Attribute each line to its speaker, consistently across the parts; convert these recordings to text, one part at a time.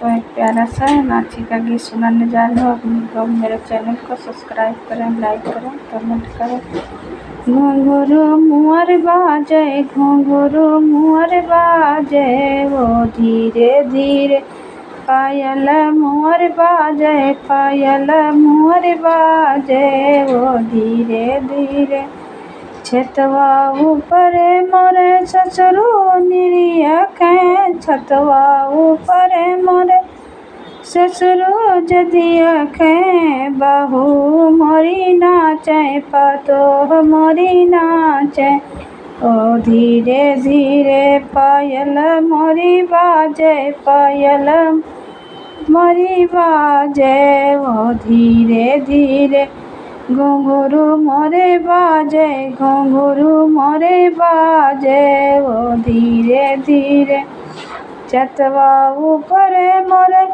Speaker 1: तो एक प्यारा सा नाची का गीत सुनाने जा रही हूँ। अपने लोग मेरे चैनल को सब्सक्राइब करें, लाइक करें, कमेंट करें। घुंघरू मुअर बाजे, घुंघरू मुअर बाजे, वो धीरे धीरे पायल मुअर बाजे, पायल मुअर बाजे, वो धीरे धीरे। छतवा ऊपर मोरे ससुरो निरियखें, छतवा ऊपर मोरे ससुरो जदियखें, बहू मोरी नाचे, पतोह मोरी नाचे, ओ धीरे धीरे पायल मोरी बाजे, पायल मोरी बाजे, वो धीरे धीरे। घुंघरू मोरे बाजे, घुंघरू मोरे बाजे, वो धीरे धीरे। छतवा ऊपर मोरे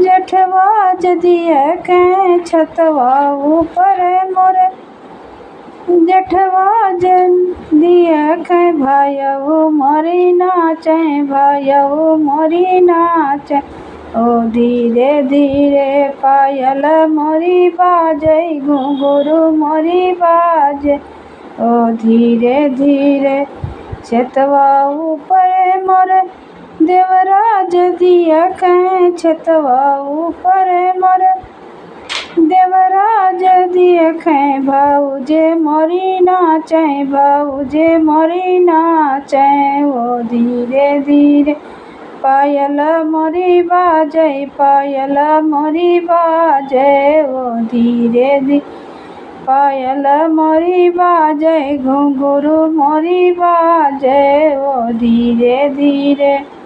Speaker 1: जेठवा जदियखें, छतवा ऊपर मोरे जेठवा जदियखें, भायऊ मोरी नाचे, भायऊ मोरी नाचे, ओ धीरे धीरे पायल मोरी बाजे, घुंघरू मोरी बाजे, ओ धीरे धीरे। छतवा ऊपर मोरे देवरा जदियखें, छतवा ऊपर मोरे देवरा जदियखें, भाऊजे मोरी नाचे, भाऊजे मोरी नाचे, ओ धीरे धीरे पायल मोरी बाजे, पायल मोरी बाजे, वो धीरे धीरे। पायल मोरी बाजे, घुंघरू मोरी बाजे, वो धीरे धीरे।